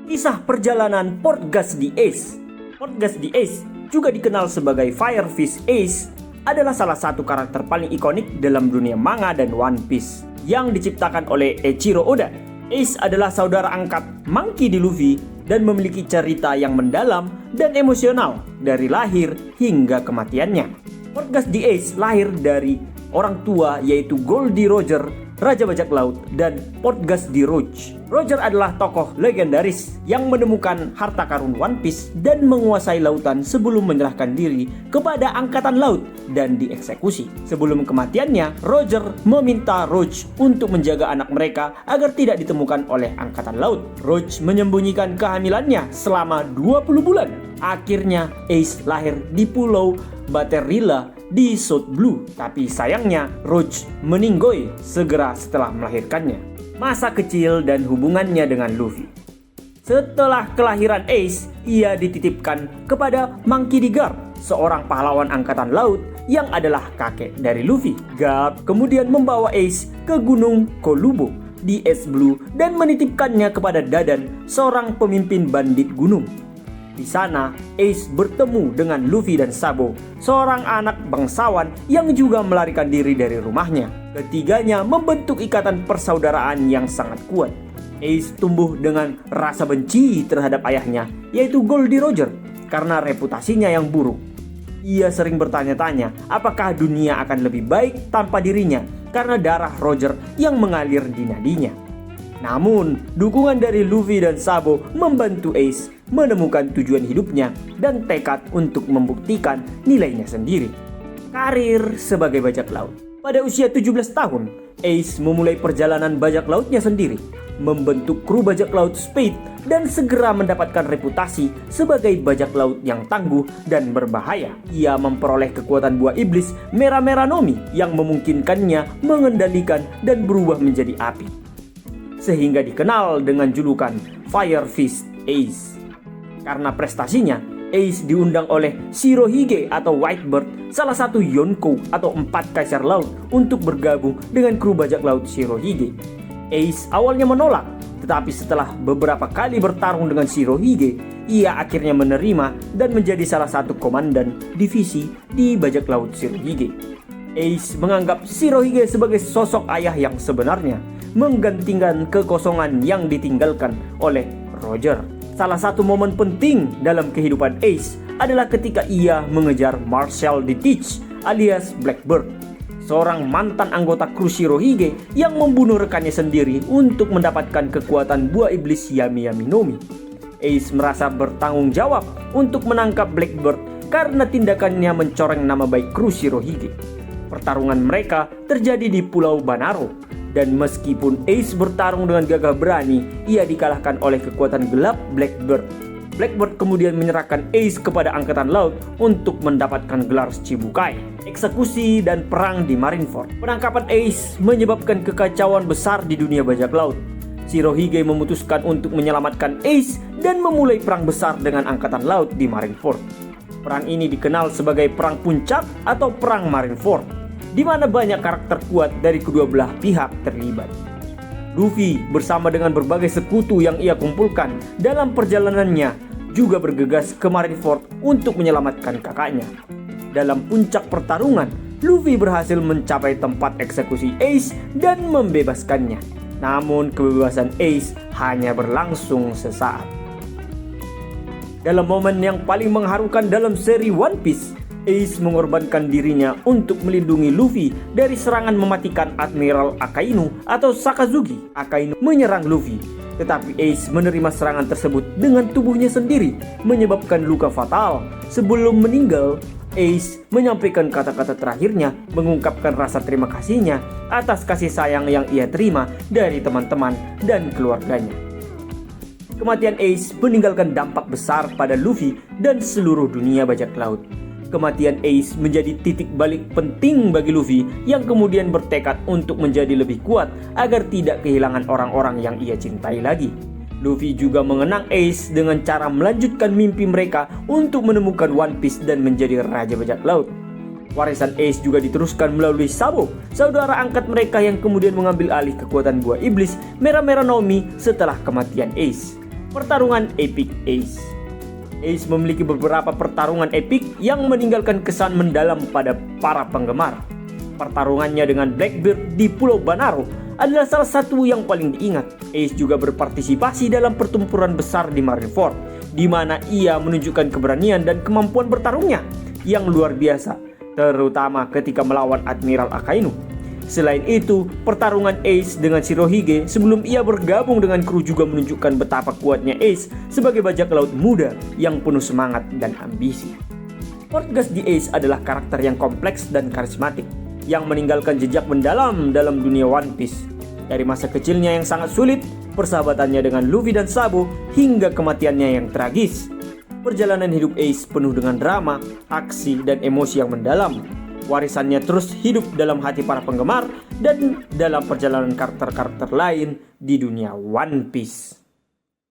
Kisah perjalanan Portgas the Ace. Portgas the Ace, juga dikenal sebagai Fire Fish Ace, adalah salah satu karakter paling ikonik dalam dunia manga dan One Piece yang diciptakan oleh Eiichiro Oda. Ace adalah saudara angkat Monkey D. Luffy dan memiliki cerita yang mendalam dan emosional dari lahir hingga kematiannya. Portgas the Ace lahir dari orang tua yaitu Goldie Roger, Raja Bajak Laut, dan Portgas the Roach. Roger adalah tokoh legendaris yang menemukan harta karun One Piece dan menguasai lautan sebelum menyerahkan diri kepada angkatan laut dan dieksekusi. Sebelum kematiannya, Roger meminta Roach untuk menjaga anak mereka agar tidak ditemukan oleh angkatan laut. Roach menyembunyikan kehamilannya selama 20 bulan. Akhirnya Ace lahir di pulau Baterilla di South Blue, tapi sayangnya Roach meninggoy segera setelah melahirkannya. Masa kecil dan hubungannya dengan Luffy. Setelah kelahiran Ace, ia dititipkan kepada Monkey D. Garp, seorang pahlawan angkatan laut yang adalah kakek dari Luffy. Garp kemudian membawa Ace ke gunung Kolubo di East Blue dan menitipkannya kepada Dadan, seorang pemimpin bandit gunung. Di sana, Ace bertemu dengan Luffy dan Sabo, seorang anak bangsawan yang juga melarikan diri dari rumahnya. Ketiganya membentuk ikatan persaudaraan yang sangat kuat. Ace tumbuh dengan rasa benci terhadap ayahnya, yaitu Goldie Roger, karena reputasinya yang buruk. Ia sering bertanya-tanya apakah dunia akan lebih baik tanpa dirinya karena darah Roger yang mengalir di nadinya. Namun, dukungan dari Luffy dan Sabo membantu Ace menemukan tujuan hidupnya dan tekad untuk membuktikan nilainya sendiri. Karir sebagai bajak laut. Pada usia 17 tahun, Ace memulai perjalanan bajak lautnya sendiri, membentuk kru bajak laut Spade dan segera mendapatkan reputasi sebagai bajak laut yang tangguh dan berbahaya. Ia memperoleh kekuatan buah iblis Mera-Mera no Mi yang memungkinkannya mengendalikan dan berubah menjadi api, sehingga dikenal dengan julukan Fire Fish Ace. Karena prestasinya, Ace diundang oleh Shirohige atau Whitebird, salah satu Yonko atau 4 kaisar laut, untuk bergabung dengan kru bajak laut Shirohige. Ace awalnya menolak, tetapi setelah beberapa kali bertarung dengan Shirohige, ia akhirnya menerima dan menjadi salah satu komandan divisi di bajak laut Shirohige. Ace menganggap Shirohige sebagai sosok ayah yang sebenarnya, menggantikan kekosongan yang ditinggalkan oleh Roger. Salah satu momen penting dalam kehidupan Ace adalah ketika ia mengejar Marshall the Teach alias Blackbird, seorang mantan anggota kru Shirohige yang membunuh rekannya sendiri untuk mendapatkan kekuatan buah iblis Yami Yami no Mi. Ace merasa bertanggung jawab untuk menangkap Blackbird karena tindakannya mencoreng nama baik kru Shirohige. Pertarungan mereka terjadi di Pulau Banaro, dan meskipun Ace bertarung dengan gagah berani, ia dikalahkan oleh kekuatan gelap Blackbird. Blackbird kemudian menyerahkan Ace kepada angkatan laut untuk mendapatkan gelar Shichibukai, eksekusi dan perang di Marineford. Penangkapan Ace menyebabkan kekacauan besar di dunia bajak laut. Shirohige memutuskan untuk menyelamatkan Ace dan memulai perang besar dengan angkatan laut di Marineford. Perang ini dikenal sebagai Perang Puncak atau Perang Marineford, di mana banyak karakter kuat dari kedua belah pihak terlibat. Luffy bersama dengan berbagai sekutu yang ia kumpulkan dalam perjalanannya juga bergegas ke Marineford untuk menyelamatkan kakaknya. Dalam puncak pertarungan, Luffy berhasil mencapai tempat eksekusi Ace dan membebaskannya. Namun kebebasan Ace hanya berlangsung sesaat. Dalam momen yang paling mengharukan dalam seri One Piece, Ace mengorbankan dirinya untuk melindungi Luffy dari serangan mematikan Admiral Akainu atau Sakazuki. Akainu menyerang Luffy, tetapi Ace menerima serangan tersebut dengan tubuhnya sendiri, menyebabkan luka fatal. Sebelum meninggal, Ace menyampaikan kata-kata terakhirnya, mengungkapkan rasa terima kasihnya atas kasih sayang yang ia terima dari teman-teman dan keluarganya. Kematian Ace meninggalkan dampak besar pada Luffy dan seluruh dunia bajak laut. Kematian Ace menjadi titik balik penting bagi Luffy yang kemudian bertekad untuk menjadi lebih kuat agar tidak kehilangan orang-orang yang ia cintai lagi. Luffy juga mengenang Ace dengan cara melanjutkan mimpi mereka untuk menemukan One Piece dan menjadi Raja Bajak Laut. Warisan Ace juga diteruskan melalui Sabo, saudara angkat mereka yang kemudian mengambil alih kekuatan buah iblis Mera-Mera no Mi setelah kematian Ace. Pertarungan epik Ace. Ace memiliki beberapa pertarungan epik yang meninggalkan kesan mendalam pada para penggemar. Pertarungannya dengan Blackbeard di Pulau Banaro adalah salah satu yang paling diingat. Ace juga berpartisipasi dalam pertempuran besar di Marineford, di mana ia menunjukkan keberanian dan kemampuan bertarungnya yang luar biasa, terutama ketika melawan Admiral Akainu. Selain itu, pertarungan Ace dengan Shirohige sebelum ia bergabung dengan kru juga menunjukkan betapa kuatnya Ace sebagai bajak laut muda yang penuh semangat dan ambisi. Portgas the Ace adalah karakter yang kompleks dan karismatik, yang meninggalkan jejak mendalam dalam dunia One Piece. Dari masa kecilnya yang sangat sulit, persahabatannya dengan Luffy dan Sabo, hingga kematiannya yang tragis. Perjalanan hidup Ace penuh dengan drama, aksi, dan emosi yang mendalam. Warisannya terus hidup dalam hati para penggemar dan dalam perjalanan karakter-karakter lain di dunia One Piece.